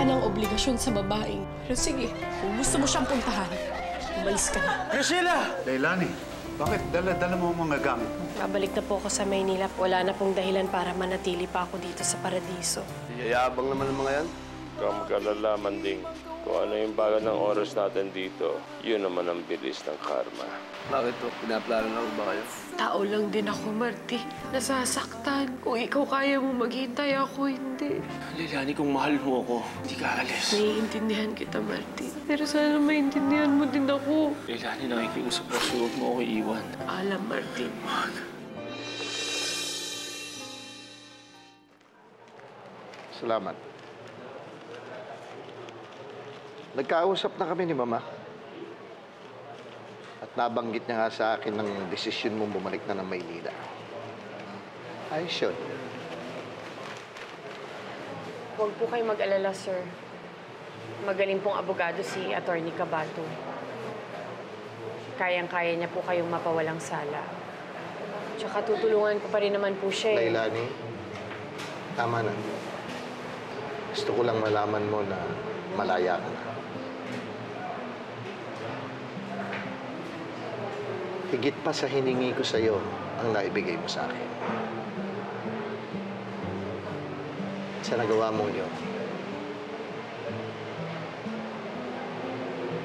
ng obligasyon sa babaeng. Pero sige, kung gusto mo siyang puntahan, umalis ka na. Graciela! Leilani, bakit dala mo ang mga gamit mo? Babalik na po ako sa Maynila. Wala na pong dahilan para manatili pa ako dito sa Paradiso. Yayabang naman ng mga yan. Kung magkalalaman din kung ano yung baga ng oras natin dito, yun naman ang bilis ng karma. Bakit to? Pinaplano na ba kayo? Tao lang din ako, Marty. Nasasaktan. Kung ikaw kaya mo maghintay, ako hindi. Leilani, kung mahal mo ako, hindi ka alis. Naiintindihan kita, Marty. Pero sana maintindihan mo din ako. Leilani, nakikiusap ako. Huwag mo ako iiwan. Alam, Marty. Salamat. Nagkausap na kami ni Mama. At nabanggit niya nga sa akin ng desisyon mong bumalik na ng Maynila. Ayos yun. Huwag po kayo mag-alala, sir. Magaling pong abogado si Attorney Cabato. Kayang-kaya niya po kayong mapawalang sala. Tsaka tutulungan ko pa rin naman po siya eh. Leilani, tama na. Gusto ko lang malaman mo na malaya ka na. Higit pa sa hiningi ko sa'yo ang naibigay mo sa akin. Sa nagawa mong yun,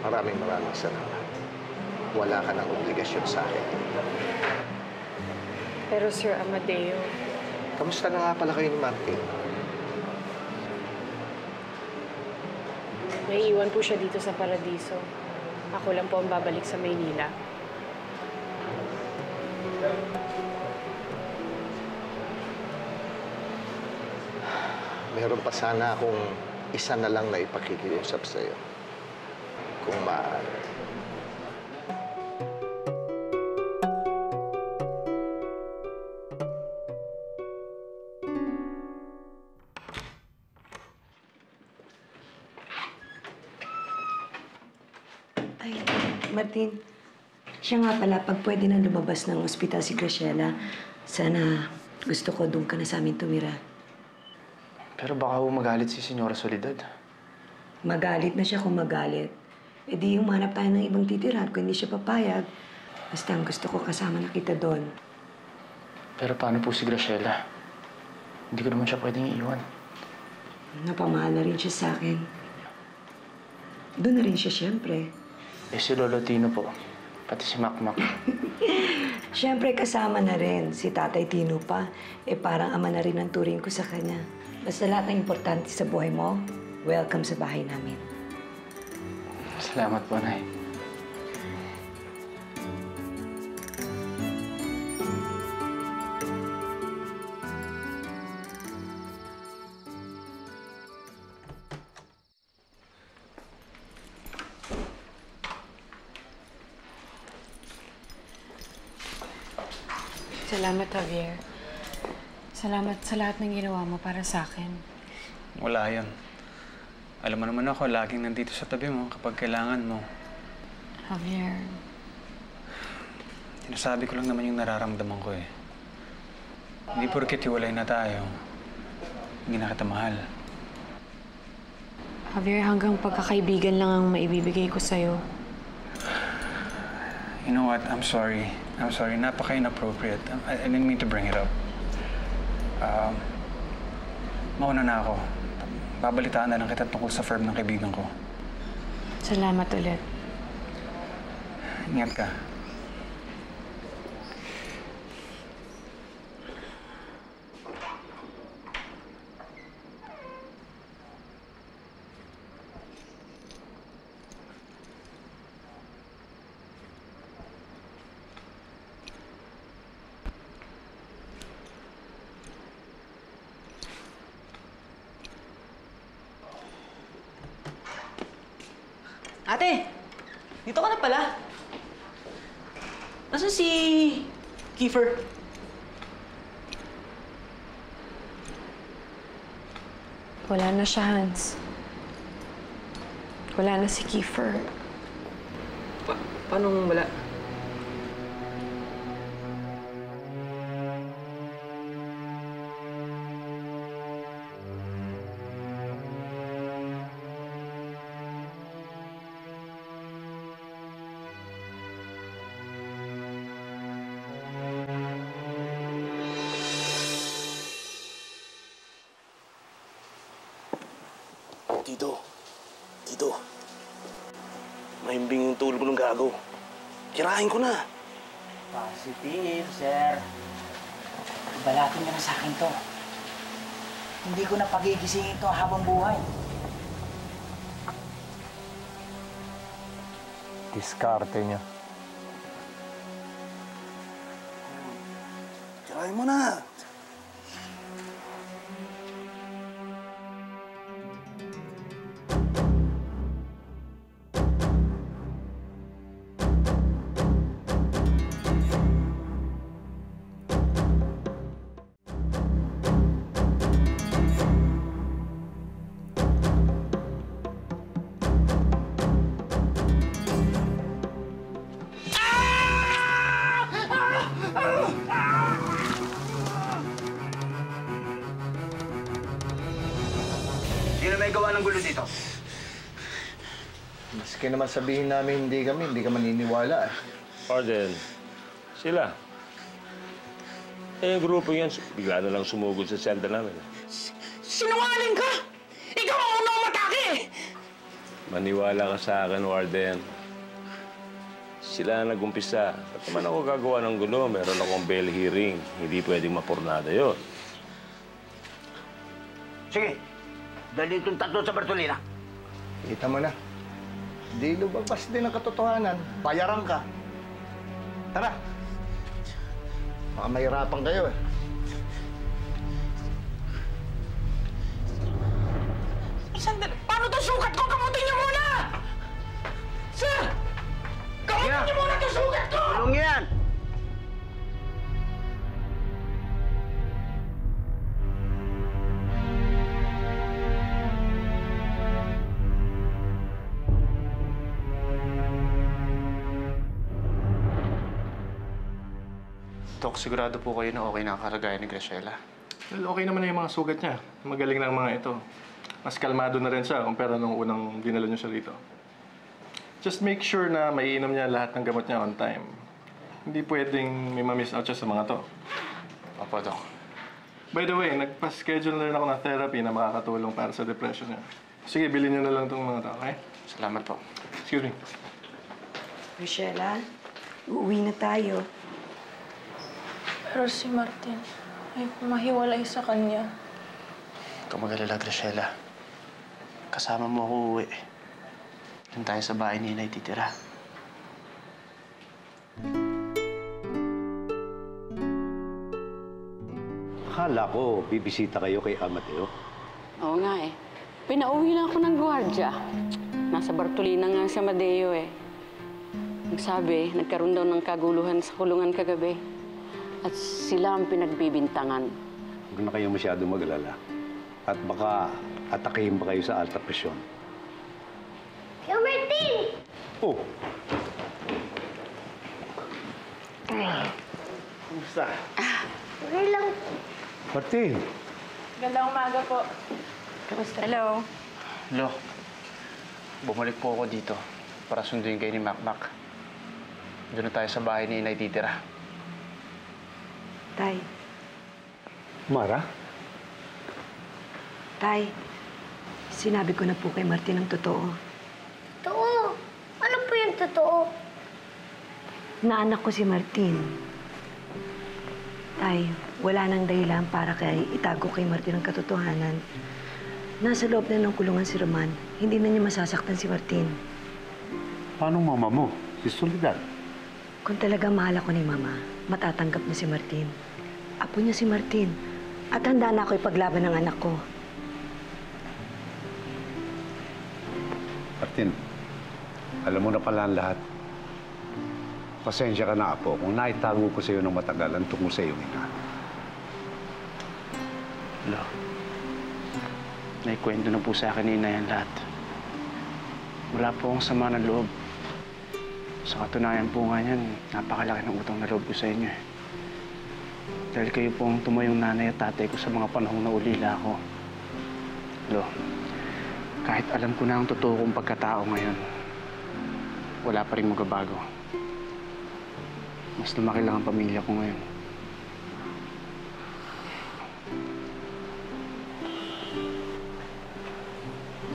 maraming salamat. Wala ka ng obligasyon sa akin. Pero Sir Amadeo... Kamusta na nga pala kayo ni Martin? May iwan po siya dito sa Paradiso. Ako lang po ang babalik sa Maynila. Meron pa sana akong isa na lang na ipakikiusap sa'yo. Kung maaari. Ay, Martin. Siya nga pala, pag pwede na lumabas ng ospital si Graciela, sana gusto ko doon ka na sa amin tumira. Pero baka magalit si Senyora Soledad. Magalit na siya kung magalit. E di humanap tayo ng ibang titirahan kung hindi siya papayag. Basta ang gusto ko kasama na kita doon. Pero paano po si Graciela? Hindi ko naman siya pwedeng iiwan. Napamahal na rin siya sa akin. Doon na rin siya, siyempre. Eh si Lolo Tino po. Pati si Makmak. Siyempre kasama na rin si Tatay Tino pa. Eh parang ama na rin ang turing ko sa kanya. Basta lahat ng importante sa buhay mo, welcome sa bahay namin. Salamat po, Nay. Salamat, Javier. Salamat sa lahat ng ginawa mo para sa akin. Wala yan. Alam mo naman ako, laging nandito sa tabi mo kapag kailangan mo. Javier. Sinasabi ko lang naman yung nararamdaman ko eh. Hindi porket hiwalay na tayo, hindi na kita mahal. Javier, hanggang pagkakaibigan lang ang maibibigay ko sa'yo. You know what? I'm sorry. I'm sorry. Napaka-inappropriate. I didn't mean to bring it up. Mauna na ako. Babalitaan na lang kita tungkol sa firm ng kaibigan ko. Salamat ulit. Ingat ka. Ate! Dito ka na pala. Nasaan si Kiefer? Wala na siya, Hans. Wala na si Kiefer. Paano wala? Tito. Mahimbing yung tulog ng gago. Tirahin ko na. Positive, sir. Balatin niyo na sa akin to. Hindi ko na pagigisingin to habang buhay. Diskarte niya. Tirahin mo na. Sino may gawa ng gulo dito? Maski naman sabihin namin hindi ka maniniwala. Arden, sila. Eh, yung grupo yan, bigla na lang sumugod sa selda namin. Sinungaling ka! Ikaw ang unang matake! Maniwala ka sa akin, Warden. Sila na nag-umpisa. Ba't naman ako gagawa ng gulo? Meron akong bail hearing. Hindi pwedeng mapurnada yun. Sige, dalhin itong tatlo sa Bartolina. Kita mo na. Di lumabas din ang katotohanan. Bayaran ka. Tara. Baka mahirapan kayo eh. Sandali, paano to sugat ko? Kamutin niyo muna! Sir! Kamutin niyo muna to sugat ko! Tulong yan! Dok, sigurado po kayo na okay na ang kalagayan ni Graciela. Well, okay naman na yung mga sugat niya. Magaling na ang mga ito. Mas kalmado na rin siya kumpara nung unang dinala niyo siya rito. Just make sure na maiinom niya lahat ng gamot niya on time. Hindi pwedeng may ma-miss out siya sa mga to. Opo, Dok. By the way, nagpa-schedule na rin ako ng therapy na makakatulong para sa depression niya. Sige, bilhin niyo na lang itong mga to, okay? Salamat po. Excuse me. Rochella, uuwi na tayo. Pero si Martin, ay mahiwalay sa kanya. Huwag kang mag-alala, Graciela. Kasama mo ako uwi. Doon tayo sa bahay ni Inay titira. Akala ko, bibisita kayo kay Amateo. Oo nga eh. Pinauwi na ako ng gwardya. Nasa Bartolina nga si Amadeo eh. Nagsabi, nagkaroon daw ng kaguluhan sa kulungan kagabi. At sila ang pinagbibintangan. Huwag na kayo masyado mag-alala. At baka atakihin pa kayo sa alta presyon. Yo, Martin! Oh! Kumusta? Okay lang. Martin! Gandang umaga po. Kamusta? Hello. Lo, bumalik po ako dito para sunduin kayo ni Makmak. Doon na tayo sa bahay ni Inay titira. Tay, Mara? Tay, sinabi ko na po kay Martin ang totoo. Totoo. Ano po yung totoo? Naanak ko si Martin. Tay, wala nang dahilan para kay itago kay Martin ang katotohanan. Nasa loob na ng kulungan si Roman. Hindi na niya masasaktan si Martin. Paano mama mo? Si Soledad? Kung talaga mahal ako ni Mama, matatanggap na si Martin. Apo niya si Martin. At handa na ako ipaglaban ng anak ko. Martin, alam mo na pala ang lahat. Pasensya ka na, Apo, kung naitago ko sa iyo ng matagal ang tungkol sa iyong ina. Lo, naikwento na po sa akin ni Inay ang lahat. Wala po akong sama ng loob. Sa katunayan po nga yan, napakalaki ng utang na loob ko sa inyo eh. Dahil kayo po ang tumayong nanay at tatay ko sa mga panahong naulila ako. Lo, kahit alam ko na ang totoo kong pagkatao ngayon, wala pa rin magabago. Mas lumaki lang ang pamilya ko ngayon.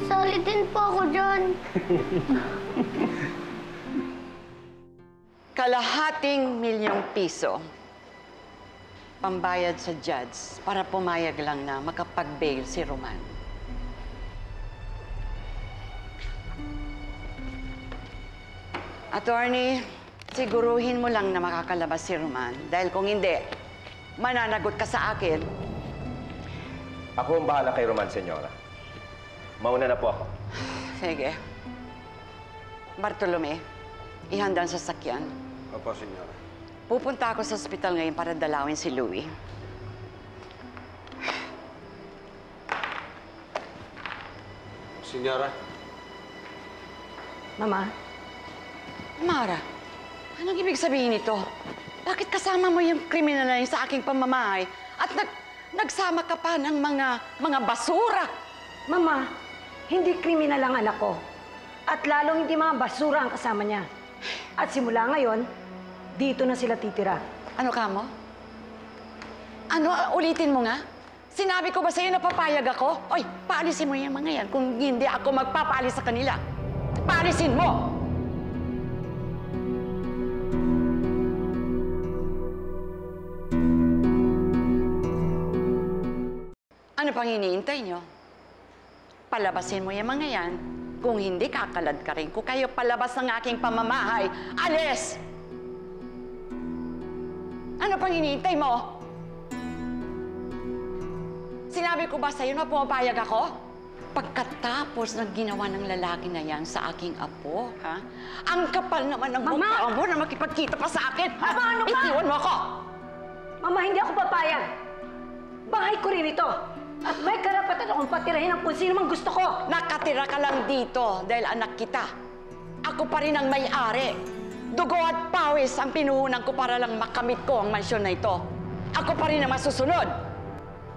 Solid Maswerte din po ako dyan. Kalahating ₱1,000,000 pambayad sa judge para pumayag lang na makapag-bail si Roman. Attorney, siguruhin mo lang na makakalabas si Roman. Dahil kung hindi, mananagot ka sa akin. Ako ang bahala kay Roman, senyora. Mauna na po ako. Sige. Bartolome, ihanda ang sasakyan. Opo, senyora. Pupunta ako sa ospital ngayon para dalawin si Louie. Senyora. Mama? Mara, anong ibig sabihin nito? Bakit kasama mo yung kriminal na yun sa aking pamamahay at nagsama ka pa ng mga basura? Mama, hindi kriminal ang anak ko. At lalong hindi mga basura ang kasama niya. At simula ngayon, dito na sila titira. Ano ka mo? Ano? Ulitin mo nga? Sinabi ko ba sa'yo na papayag ako? Oy, paalisin mo yung mga yan kung hindi ako magpapaalis sa kanila. Paalisin mo! Ano pang iniintay nyo? Palabasin mo yung mga yan. Kung hindi, kakalad ka rin ko kayo palabas ng aking pamamahay. Alis! Ano pang iniintay mo? Sinabi ko ba sa'yo na pumapayag ako? Pagkatapos ng ginawa ng lalaki na yan sa aking apo, ha? Ang kapal naman ng mukha mo na makipagkita pa sa akin. Mama, ano ka? Itiwan mo ako! Mama, hindi ako papayag. Bahay ko rin ito. At may karapatan akong patirahin ang kung sino mang gusto ko. Nakatira ka lang dito dahil anak kita. Ako pa rin ang may-ari. Dugo at pawis ang pinuhunan ko para lang makamit ko ang mansyon na ito. Ako pa rin ang masusunod.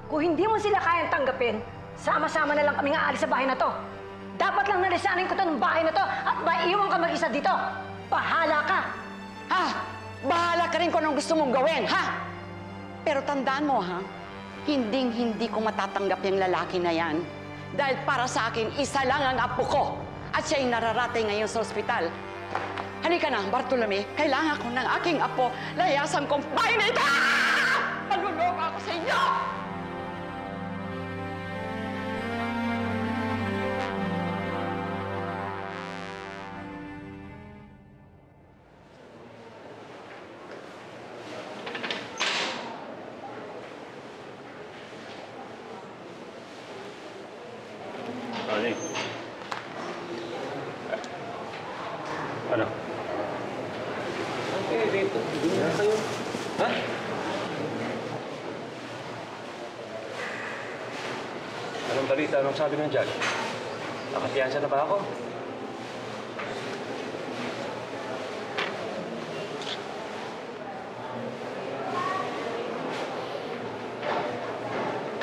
Kung hindi mo sila kayang tanggapin, sama-sama na lang kaming aalis sa bahay na to. Dapat lang nalisanin ko to ng bahay na to at maiiwan ka mag-isa dito. Bahala ka. Ha? Bahala ka rin kung anong gusto mong gawin, ha? Pero tandaan mo, ha? Hinding-hindi ko matatanggap yung lalaki na yan. Dahil para sa akin, isa lang ang apo ko. At siya yung nararating ngayon sa ospital. Halika na, Bartolome. Kailangan ko ng aking apo. Layasan kong bahay na ito! Maluloko ako sa inyo! Ano? Okay, dito. Hindi na kayo. Ha? Anong balita? Anong sabi ng judge? Nakatiyansa na ba ako?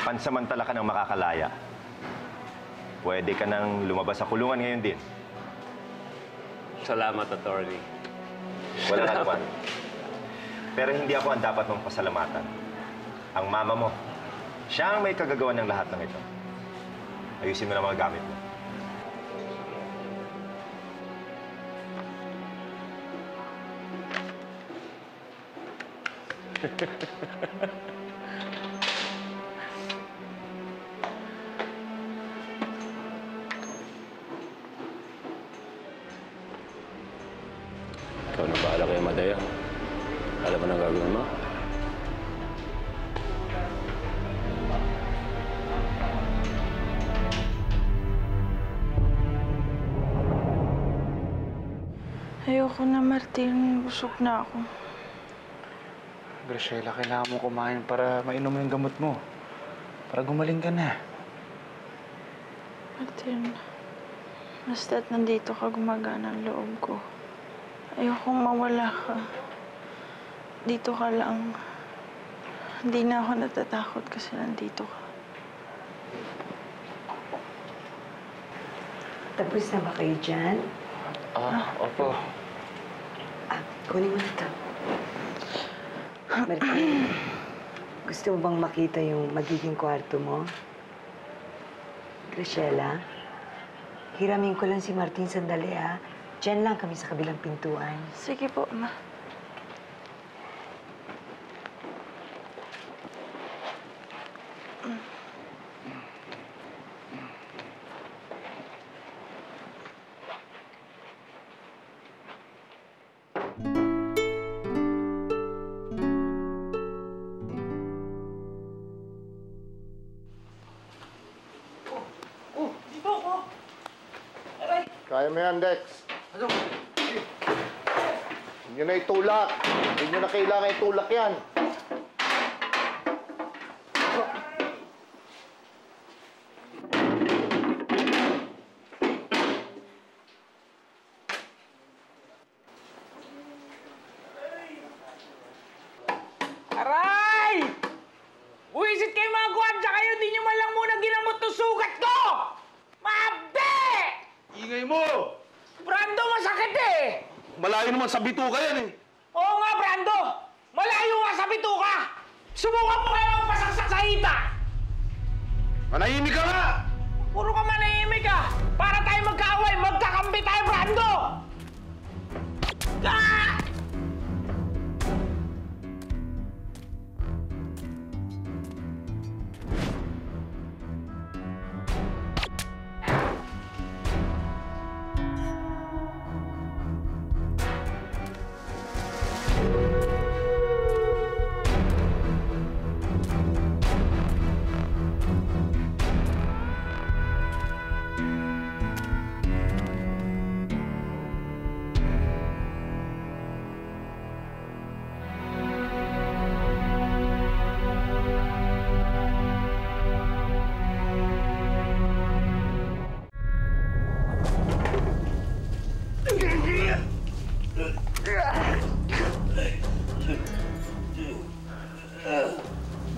Pansamantala ka nang makakalaya. Pwede ka nang lumabas sa kulungan ngayon din. Salamat, attorney. Wala ka naman. Pero hindi ako ang dapat mong pasalamatan. Ang mama mo, siya ang may kagagawa ng lahat ng ito. Ayusin mo na mga gamit mo. Ikaw na bahala kay Madaya. Alam mo na gagawin mo? Ayoko na, Martin. Busog na ako. Graciela, kailangan mo kumain para mainom yung gamot mo. Para gumaling ka na. Martin, basta't nandito ka, gumagana ang loob ko. Ayokong mawala ka. Dito ka lang. Hindi na ako natatakot kasi nandito ka. Tapos na ba kayo dyan? Opo. Kunin mo na ito. Martin, gusto mo bang makita yung magiging kwarto mo? Graciela, hiramin ko lang si Martin sandali, ha? Diyan lang kami sa kabilang pintuan. Sige po, Ma. Kaya mo yan, Dex. Ano? Hindi na itulak. Hindi nyo na kailangan itulak yan. Aray! Buwisit kayo mga gwardiya kayo! Hindi nyo man lang muna ginamot ng sugat ko! Mabe! Ingay mo! Brando, masakit eh! Malayo naman sa bituka yan eh. Oo nga, Brando! Malayo nga sa bituka! Subukan mo kayo magpasaksak sa hita! Manahimik ka nga! Puro ka manahimik ka! Para tayo magkaaway, magkakampi tayo, Brando! Ah!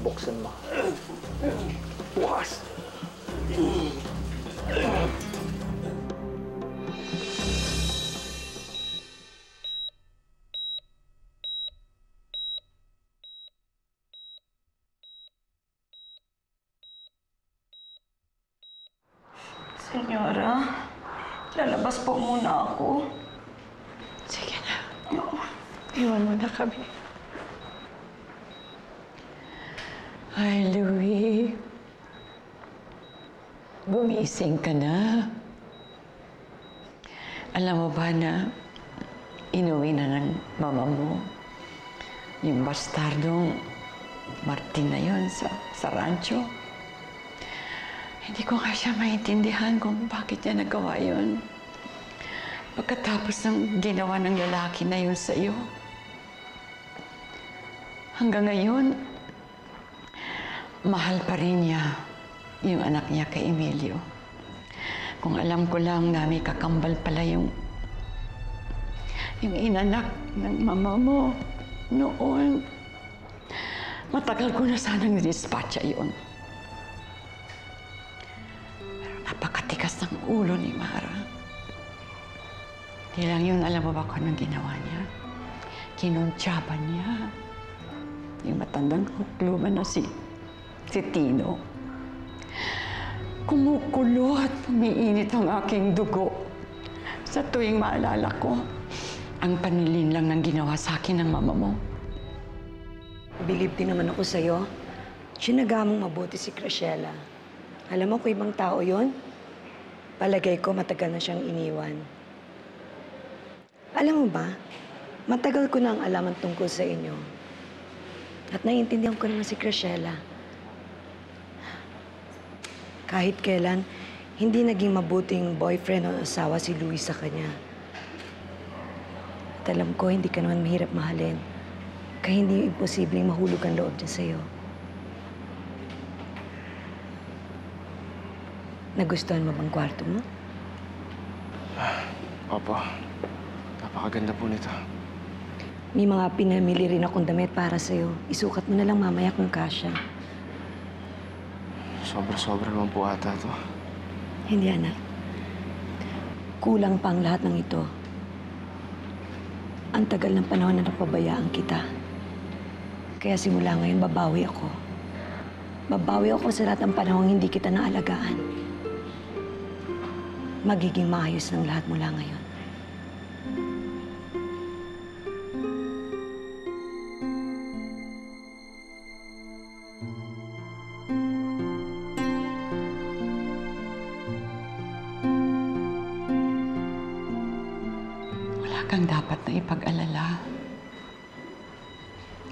Buksan mo. Bukas. Senyora, lalabas po muna ako. Sige na. Oo, iwan mo na kami. Ay, Louie. Gumising ka na. Alam mo ba na inuwi na ng mama mo yung bastardong Martin na yun sa rancho? Hindi ko nga siya maintindihan kung bakit niya nagawa yun. Pagkatapos ng ginawa ng lalaki na yun sa iyo. Hanggang ngayon, mahal pa rin niya yung anak niya kay Emilio. Kung alam ko lang na may kakambal pala yung inanak ng mama mo noon, matagal ko na sanang nidispatcha yun. Pero napakatikas ng ulo ni Mara. Hindi lang yun, alam mo ba kung anong ginawa niya? Kinuntsaban niya yung matandang hukluman na si Tino. Kumukulo at umiinit ang aking dugo sa tuwing maalala ko ang panlilinlang ng ginawa sa akin ng mama mo. Believe din naman ako sa'yo. Sinaga mong mabuti si Graciela. Alam mo kung ibang tao yon, palagay ko matagal na siyang iniwan. Alam mo ba, matagal ko na ang alaman tungkol sa inyo. At naiintindihan ko naman si Graciela. Kahit kailan, hindi naging mabuting boyfriend o asawa si Louie sa kanya. At alam ko, hindi ka naman mahirap mahalin. Kaya hindi imposibleng mahulog ang loob niya sa'yo. Nagustuhan mo bang kwarto mo? Opo. Napakaganda po nito. May mga pinamili rin akong damit para sa'yo. Isukat mo na lang mamaya kung kasya. Sobra-sobra naman po ata ito. Hindi, anak. Kulang pa ang lahat ng ito. Ang tagal ng panahon na napabayaan kita. Kaya simula ngayon, babawi ako. Babawi ako sa lahat ng panahon hindi kita naalagaan. magiging maayos ng lahat mula ngayon. Wala kang dapat na ipag-alala.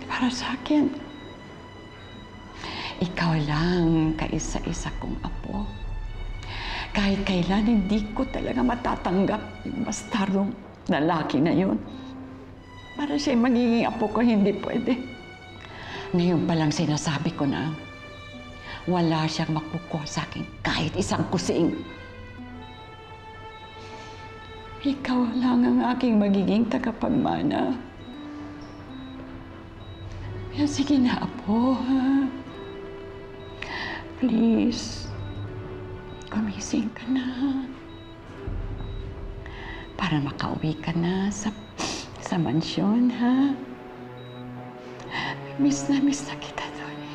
Para sa akin, ikaw lang kaisa-isa kong apo. Kahit kailan, hindi ko talaga matatanggap yung bastardong lalaki na yun. Para siya magiging apo ko, hindi pwede. Ngayon pa lang sinasabi ko na wala siyang makukuha sa akin kahit isang kusing. Ikaw lang ang aking magiging tagapagmana. Kaya sige na, apo, ha? Please, gumising ka na. Para makauwi ka na sa mansyon, ha? Miss na kita, Tony.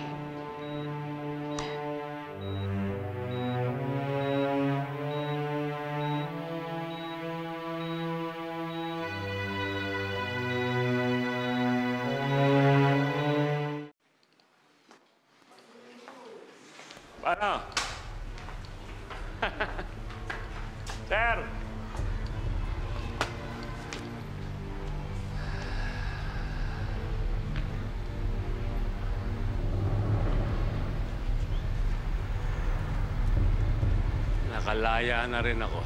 Ano? Sir! Nakalaya na rin ako.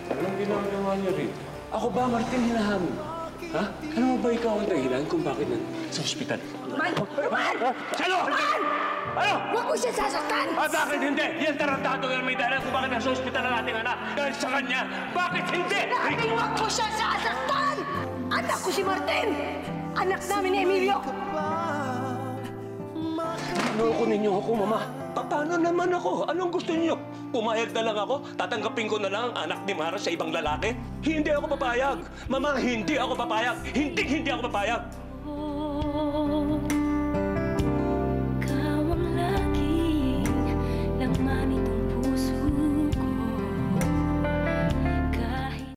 Anong ginagawa niyo rin? Ako ba, Martin, hinahamon? Ha? Ano ba ikaw ang dahilan kung bakit sa ospital? Man! Sino? Ano? Huwag mo siya sasaktan! Bakit hindi? Yan tarantado yan may dahilan kung bakit nasa ospital ang ating anak. Dahil sa kanya, bakit hindi? Sinabi, huwag mo siya sasaktan! Anak ko si Martin! Anak namin ni Emilio! Loko ninyo ako, Mama. Paano naman ako? Anong gusto niyo? Pumayag na lang ako? Tatanggapin ko na lang ang anak ni Mara sa ibang lalaki? Hindi ako papayag. Mama, hindi ako papayag. Hindi ako papayag. Ikaw ang laging laman